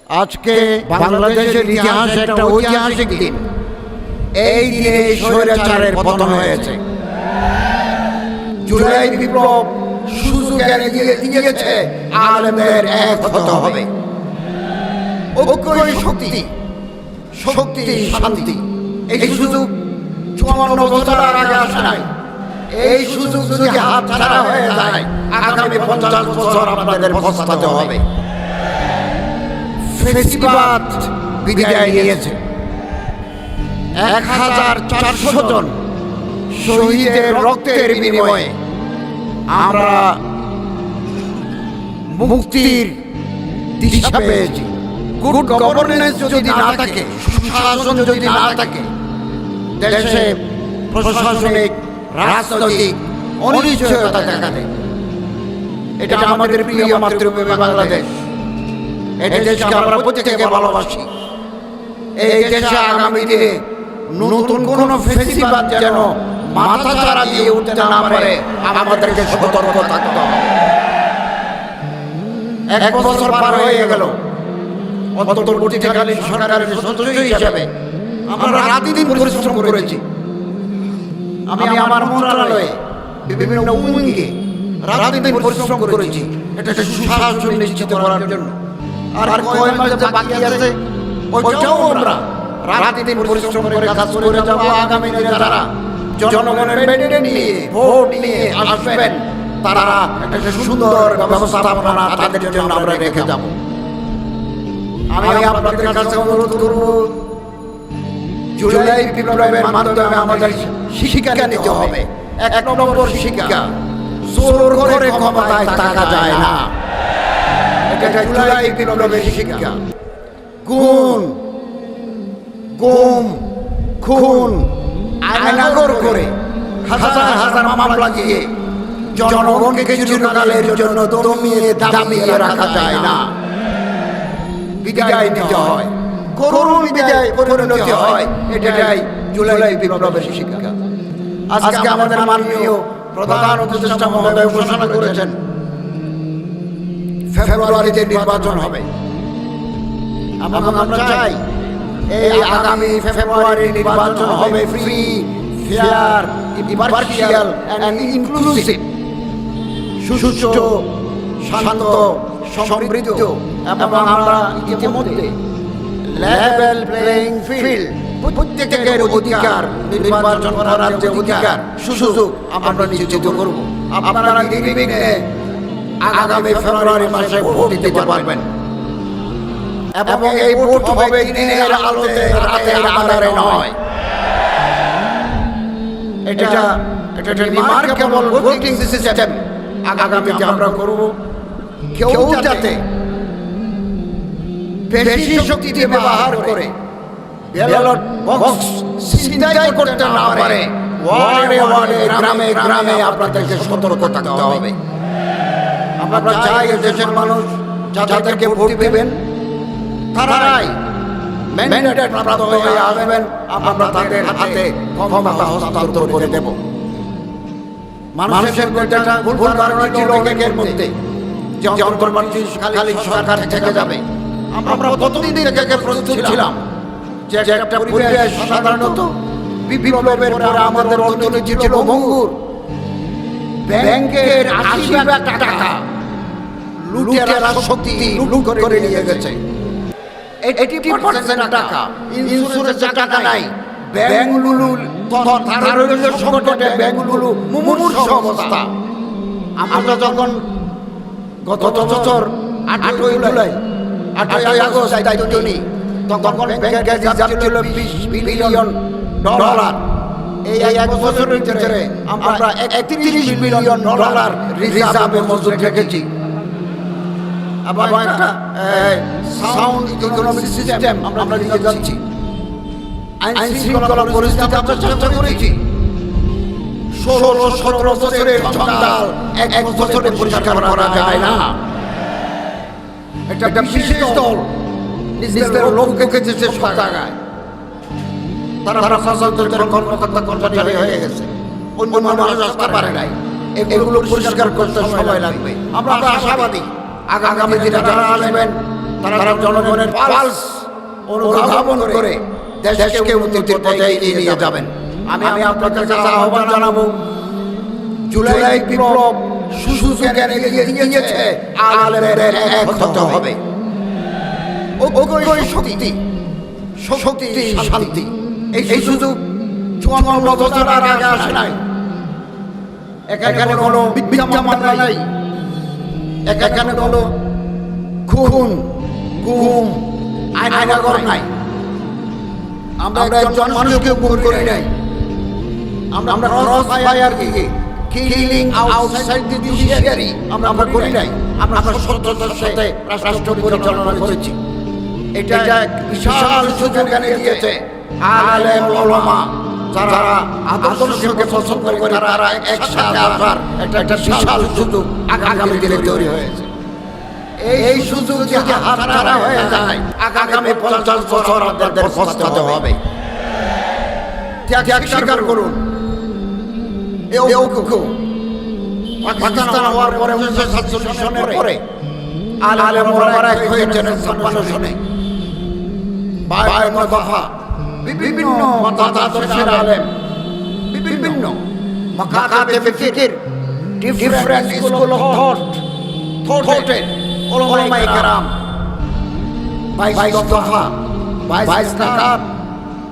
আজকে বাংলাদেশের ইতিহাসে একটা ঐতিহাসিক দিন। এই দিনে স্বৈরাচারের পতন হয়েছে। জুলাই বিপ্লব সুযোগ এনে দিয়েছে আলেমদের এক হতে হবে। ঐক্যই শক্তি, শক্তি শান্তি। এই সুযোগ 54 বছর আগে আসে নাই। এই সুযোগ যদি হাতছাড়া হয়ে যায়, আগামী 50 বছর আপনাদের পস্তাতে হবে। ফেসিবাদ বিদায় নিয়েছে। 1400 জন শহীদের রক্তের বিনিময়ে আমরা মুক্তির দিশা পেয়েছি। গুড গভর্নেন্স যদি না থাকে, সুশাসন যদি না থাকে, দেশে প্রশাসনিক রাজনৈতিক অনিশ্চয়তা দেখা দেয়। এটা আমাদের প্রিয় মাতৃভূমি বাংলাদেশ। এই দেশকে আমরা প্রত্যেকে ভালোবাসি। এই দেশে আগামী দিনে নতুন কোন ফেসিবাদ যেন মাথা চারা দিয়ে উঠতে না পারে, আমাদেরকে সতর্ক থাকতে হবে। 1 বছর পার হয়ে গেল। অন্তর্বর্তীকালীন সরকারের সদস্য হিসেবে আমরা রাতদিন পরিশ্রম করেছি। আমি আমার মন্ত্রণালয়ে বিভিন্ন উইংয়ে রাতদিন পরিশ্রম করেছি এটা সুশাসন নিশ্চিত করার জন্য। আর কয়েক মাস বাকি আছে, ওইটাও আমরা রাতদিন পরিশ্রম করে কাজ করে যাব। আগামী দিনে যারা জনগণের মেনে নিয়ে ভোট নিয়ে আসবেন, তারা একটা সুন্দর ব্যবস্থাপনা তাদের জন্য আমরা রেখে যাব। আমি আপনাদের কাছে অনুরোধ করব, জুলাই বিপ্লবের মাধ্যমে আমাদের শিক্ষা নিতে হবে। 1 নম্বর শিক্ষা, জোর করে ক্ষমতায় থাকা যায় না। এটা জুলাই বিপ্লবের শিক্ষা। গুম, খুন, আয়নাঘর করে হাজার হাজার মামলা দিয়ে জনগণকে কিছুকালের জন্য দমিয়ে দাবিয়ে রাখা যায় না। বিদায় নিতে হয়, করুণ বিদায় পরিণতি হয়। এটাই জুলাই বিপ্লবের শিক্ষা। আজকে আমাদের মাননীয় প্রধান উপদেষ্টা মহোদয় ঘোষণা করেছেন ফেব্রুয়ারিতে নির্বাচন হবে। আমরা চাই এই আগামী ফেব্রুয়ারি নির্বাচন হবে free, fair, impartial and inclusive, সুষ্ঠু, শান্ত, সমৃদ্ধ এবং আমরা ইতিমধ্যে লেভেল প্লেইং ফিল্ড, প্রত্যেকের অধিকার, নির্বাচন করার যে অধিকার, সুযোগ আমরা নিশ্চিত করব। আপনারা নির্বিঘ্নে আগামী ফেব্রুয়ারি মাসে ভোট দিতে পারবেন এবং এই ভোট হবে দিনের আলোতে, রাতের আঁধারে নয়। এটা রিমার্কেবল ভোটিং সিস্টেম আগামীতে আমরা করব। কেউ যাতে বেশি শক্তি দিয়ে ব্যবহার করে ব্যালট বক্স ছিনতাই করতে না পারে, ওয়ার্ডে ওয়ার্ডে, গ্রামে গ্রামে আপনাদেরকে সতর্ক থাকতে হবে। আমরা চাই দেশের মানুষ যাদেরকে ভোট দেবেন তারাই ম্যান্ডেট প্রাপ্ত হয়ে আসবেন। আমরা তাদের হাতে ক্ষমতা হস্তান্তর করে দেব। মানুষের একটা ভুল ধারণা ছিল অনেকের মধ্যে যে অন্তর্বর্তীকালীন সরকার থেকে যাবে। আমরা প্রথমদিন থেকে প্রস্তুত ছিলাম যে একটা পরিবেশ সাধারণত বিপ্লবের পরে আমাদের অর্থনীতি ছিল ভঙ্গুর। ব্যাংকের 80 লাখ টাকা লুটেরা শক্তি লুট করে নিয়ে গেছে। 80% টাকা ইন্স্যুরেন্স টাকা নাই। ব্যাংকগুলো তারুণ্যের সংকটে ব্যাংকগুলো মুমূর্ষু অবস্থা। আমরা যখন গত বছর 8ই জুলাই 8ই আগস্ট দায়িত্ব নিই, তখন ব্যাংকের রিজার্ভ ছিল $20 বিলিয়ন। এই 1 বছরের ভিতরে আমরা $31 বিলিয়ন রিজার্ভে মজুদ রেখেছি। এবং একটা সাউন্ড ইকোনমিক সিস্টেম আমরা নিয়ে যাচ্ছি। আইন শৃঙ্খলা পরিস্থিতি আমরা চেষ্টা করেছি। 16-17 বছরের জঞ্জাল 1 বছরে পরিষ্কার করা যায় না। একটা বিশেষ দল নিজেদের লোককে যেতে সব জায়গায় তারা শাসকের কর্মকর্তা কর্মচারী হয়ে গেছে। অন্য মানুষ আসতে পারে নাই। এগুলো পরিষ্কার করতে সময় লাগবে। আমরা আশাবাদী আগামী দিনে যারা আসবেন তারা জনগণের পালস অনুধাবন করে দেশকে উন্নতির পথে এগিয়ে নিয়ে যাবেন। আমি আপনার কাছে আহ্বান জানাবো, জুলাই বিপ্লব সুযোগ এগিয়ে দিয়েছে, আলেমদের এক হতে হবে। ঐক্যই শক্তি, শক্তি শান্তি। এই সুযোগ 54 বছর আগে আসে নাই। এখানে কোনো বিদ্যমান নাই, এখানে কোনো খুন গুম আইনাগর নাই। আমরা একজন মানুষকে গুম করি নাই। আমরা ক্রস ফায়ার কিলিং আউটসাইড দি জুডিশিয়ারি আমরা করি নাই। আমরা সত্যতার সাথে রাষ্ট্র পরিচালনা করেছি। এটা এক বিশাল সুযোগ এনে দিয়েছে আলেম ওলামা যারা আদর্শকে পছন্দ করে, তারা একসাথে আসার একটা বিশাল সুযোগ আগামী দিনে তৈরি হয়েছে। এই সুযোগ যদি হাতছাড়া হয়ে যায়, আগামী 50 বছর আপনাদের পস্তাতে হবে। ত্যাগ স্বীকার করুন। পাকিস্তান হওয়ার পরে 1947 সনের পরে আলেম ওলামারা এক হয়েছেন 56 সনে। 52 দফা বিভিন্ন মতাদর্শের আলেম, বিভিন্ন মাকাতিব ফিকির, ডিফারেন্ট স্কুল অফ থটের উলামায়ে কেরাম 22 দফা 22 কাতার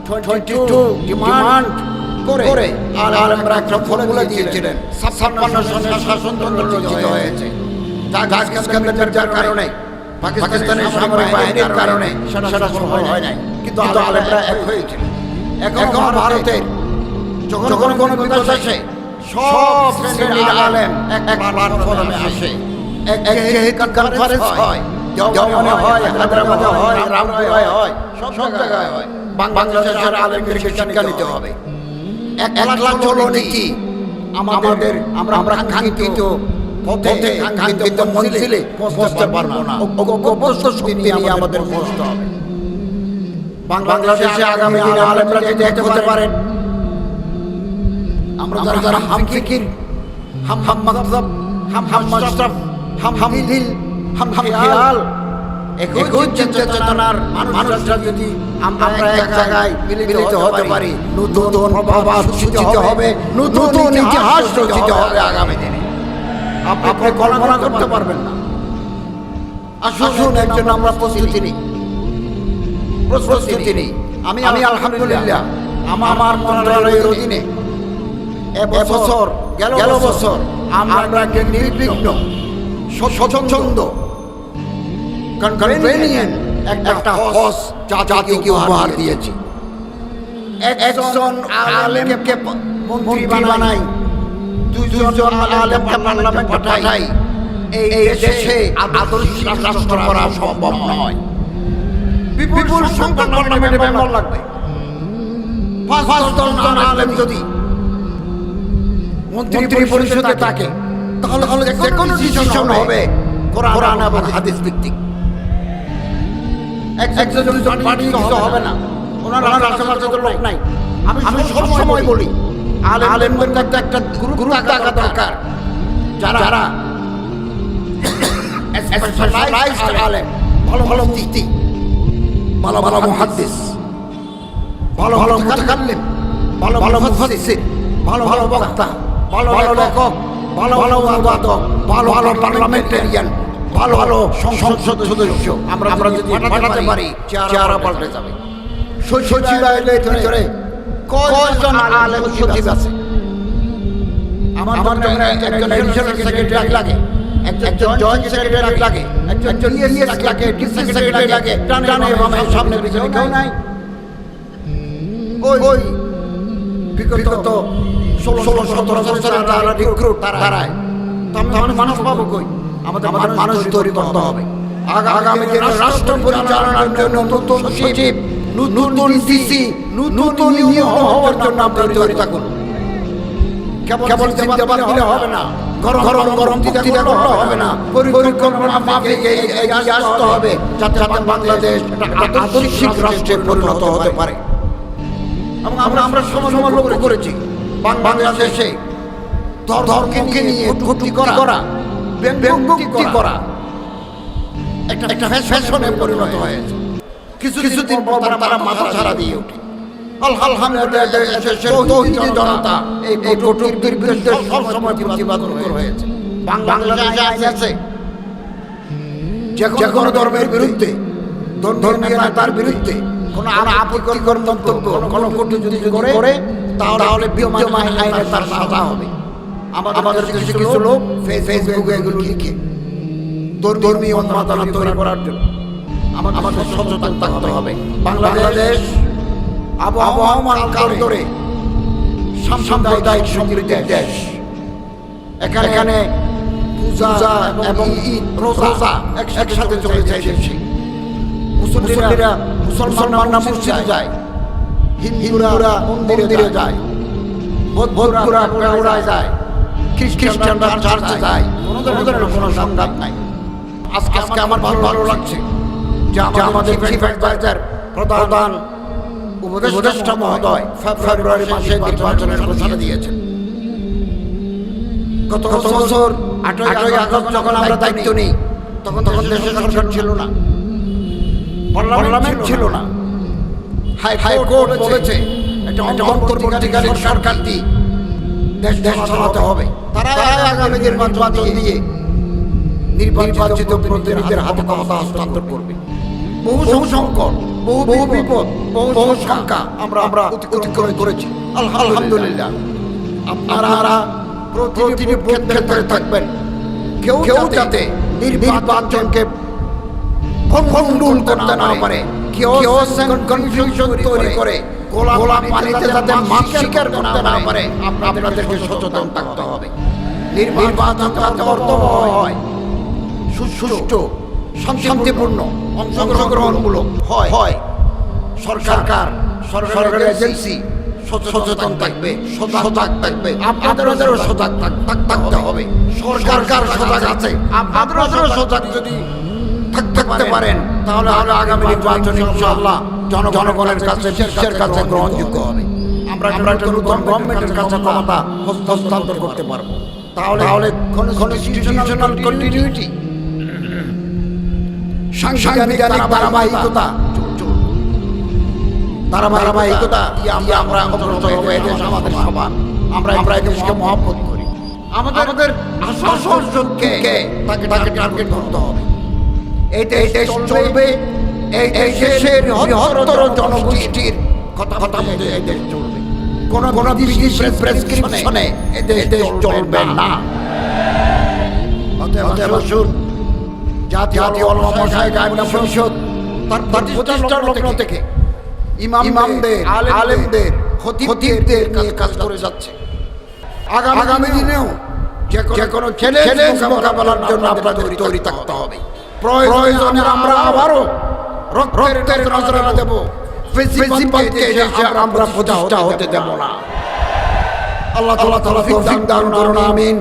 22 ডিমান্ড করে আলেমরা একটা ফর্মুলা দিয়েছিলেন। 56 সনের শাসনতন্ত্র রচিত হয়েছে। যার কারণে পাকিস্তানের সামরিক বাহিনীর কারণে সেটা সফল হয় নাই, কিন্তু আলেমরা এক হয়েছিল। এখন ভারতের যখন কোনো বিপদ আসে, সব শ্রেণীর আলেম এক প্ল্যাটফর্মে আসে। এক কনফারেন্স হয়, দেওবন্দে হয়, হায়দ্রাবাদে হয়, রামপুরায় হয়, সব জায়গায় হয়। বাংলাদেশের আলেমদেরকে শিক্ষা নিতে হবে। 1 লাখ নীতি আমাদের আমরা কাঙ্ক্ষিত পথে কাঙ্ক্ষিত মঞ্জিলে পৌঁছতে পারবো না। অভ্যস্ত শক্তি নিয়ে আমাদের পৌঁছতে হবে। বাংলাদেশে আগামী দিনে আলেমরা যদি এক হতে পারেন, আমরা যারা হাম ফিকির, হাম মাযহাব, হাম মাশরাফ, হাম দিল, হাম খেয়াল, একই চেতনার মানুষরা যদি আমরা এক জায়গায় মিলিত হতে পারি, নতুন প্রভাব সৃষ্টি হবে, নতুন ইতিহাস রচিত হবে আগামী দিনে। আপনি কল্পনা করতে পারবেন না। আসুন একজন আমরা প্রস্তুতি নিই। আমি আলহামদুলিল্লাহ আমার মন্ত্রণালয়ের অধীনে এবছর গেল বছর আমরা নির্বিঘ্ন স্বচ্ছন্দ কনভেনিয়েন্ট একটা হজ জাতিকে উপহার দিয়েছি। একজন আলেমকে মন্ত্রী বানাই, 2 জন আলেমকে পার্লামেন্টে পাঠাই, এই দেশে আদর্শ রাষ্ট্র করা সম্ভব নয়। বিপুল সংখ্যক পার্লামেন্টে মেম্বার লাগবে। 5-10 জন আলেম যদি মন্ত্রী পরিষদে থাকে, তাহলে যে কোনো ডিসিশন হবে কোরআন এবং হাদিস ভিত্তিক। একজন 2 জন পার্টি কিছু হবে না। ওনার আশেপাশে তো লোক নাই। আমি সবসময় বলি, আলেমদের কাছে একটা গুরু থাকা দরকার, যারা স্পেশালাইজড আলেম, ভালো মুফতি, ভালো মুহাদ্দিস, ভালো মুতাকাল্লিম, ভালো মুফাসসির, ভালো বক্তা, ভালো লেখক, ভালো অনুবাদক, ভালো পার্লামেন্টারিয়ান, ভালো সংসদ সদস্য আমরা যদি পাঠাতে পারি, চেহারা পাল্টে যাবে। সচিবালয়ের ভিতরে কয়জন আলেম সচিব আছে? আমার একজন এডিশনাল সেক্রেটারি লাগে, একজন জয়েন্ট সেক্রেটারি লাগে, একজন ইএস লাগে, ডিস্ট্রিক্ট সেক্রেটারি লাগে, ডানে বামে সামনে পিছনে কেউ নাই। ওই বিগত 16-17 বছর তারা রিক্রুট তারায়, আমরা মানুষ পাবো কই? আমাদের মানুষ তৈরি করতে হবে। আগামী দিনে রাষ্ট্র পরিচালনার জন্য নতুন সচিব, নতুন ডিসি, নতুন নিয়ম হওয়ার জন্য আমরা তৈরি থাকুন। কেবল চিন্তা দিলে হবে না, গরম চিন্তা করলে হবে না, পরিকল্পনা মাফিক এগিয়ে আসতে হবে, যাতে বাংলাদেশ একটা আদর্শিক রাষ্ট্রে পরিণত হতে পারে। এবং আমরা সময় লক্ষ্য করেছি, বাংলাদেশে ধর্মকে নিয়ে কটূক্তি করা, ব্যঙ্গোক্তি করা একটা ফ্যাশনে পরিণত হয়েছে। কিছুদিন পর তারা মাথা ছাড়া দিয়ে ওঠে। আলহামদুলিল্লাহ জনতা এই কটূক্তির বিরুদ্ধে সবসময় প্রতিবাদ হয়েছে। বাংলাদেশে আছে যে কোনো ধর্মের বিরুদ্ধে, ধর্মীয় নেতার বিরুদ্ধে কোনো আপত্তিকর মন্তব্য, কোনো কটু যদি করে তাহলে বিদ্যমান আইনে তার সাজা হবে। আমাদের কিছু কিছু লোক ফেসবুকে এগুলো লিখে ধর্মীয় উন্মাদনা তৈরি করার জন্য আমাদের সচেতন থাকতে হবে। বাংলাদেশ আবহাওয়ামান কাল ধরে সাম্প্রদায়িক সম্প্রীতির দেশ। এখানে পূজা এবং ঈদ রোজা একসাথে চলে যায় দেশে। মুসলমানরা মসজিদে যায়, হিন্দুরা মন্দিরে যায়, বৌদ্ধরা কেওড়ায় যায়, খ্রিস্টানরা চার্চে যায়। কোনো সংঘাত নাই। আজকে আমার ভালো লাগছে যে আমাদের চিফ অ্যাডভাইজার প্রধান উপদেষ্টা মহোদয় ফেব্রুয়ারি মাসে নির্বাচনের ঘোষণা দিয়েছেন। গত বছর 8ই আগস্ট যখন আমরা দায়িত্ব নিই তখন দেশের সরকার ছিল না, পার্লামেন্ট ছিল না। হাইকোর্ট বলেছে একটা অন্তর্বর্তীকালীন সরকার দেশ চালাতে হবে। তারা আগামী নির্বাচন দিয়ে নির্বাচিত প্রতিনিধিদের হাতে ক্ষমতা হস্তান্তর করবে। বহু সংকট, বহু বিপদ, বহু শঙ্কা আমরা অতিক্রম করেছি। আলহামদুলিল্লাহ। আপনারা প্রতিটি ক্ষেত্রে থাকবেন। কেউ যাতে নির্বাচনকে ভণ্ডুল করতে না পারে, কেউ কনফিউশন তৈরি করে গোলা পানিতে যাতে মাছ শিকার করতে না পারে, আপনাদেরকে সচেতন থাকতে হবে। নির্বাচন যাতে অর্থবহ হয়, সুষ্ঠু শান্তিপূর্ণ অংশগ্রহণমূলক হয়। সরকারের এজেন্সি সচেতন থাকবে, সজাগ থাকবে। আপনাদেরও সজাগ থাকতে হবে। সরকার সজাগ আছে, আপনাদেরও সজাগ যদি থাকতে পারেন তাহলে আগামী নির্বাচন ইনশাআল্লাহ জনগণের কাছে, বিশ্বের কাছে গ্রহণযোগ্য হবে। আমরা একটা নতুন গভর্নমেন্টের কাছে ক্ষমতা হস্তান্তর করতে পারবো। তাহলে কনস্টিটিউশনাল কন্টিনিউটি, সাংবিধানিক ধারাবাহিকতা আমরা অগ্রসর হবো। এই দেশ আমাদের সবার, আমরা এই দেশকে মহব্বত করি। আমাদের আসলকে তাকে টার্গেট করতে হবে। এই দেশ চলবে, এই দেশের বৃহত্তর জনগোষ্ঠীর কথা মতো এই দেশ চলবে। কোন বিদেশি প্রেসক্রিপশনে এই দেশ চলবে না। অতএব আসুন জাতীয় উলামা গায়না পরিষদ তার প্রতিষ্ঠার লগ্ন থেকে ইমামদের, আলেমদের, খতিবদের কাজ করে যাচ্ছে। আগামী দিনেও যে কোনো চ্যালেঞ্জ মোকাবেলার জন্য আপনাদের তৈরি থাকতে হবে। প্রয়োজনে আমরা আবারও রক্তের নজরানা দেব। আমরা প্রতিষ্ঠা হতে দেব না। আল্লাহ তৌফিক দান করুন। আমিন।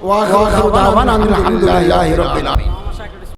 ওয়া আখিরু দাওয়ানা আলহামদুলিল্লাহি রাব্বিল আলামিন।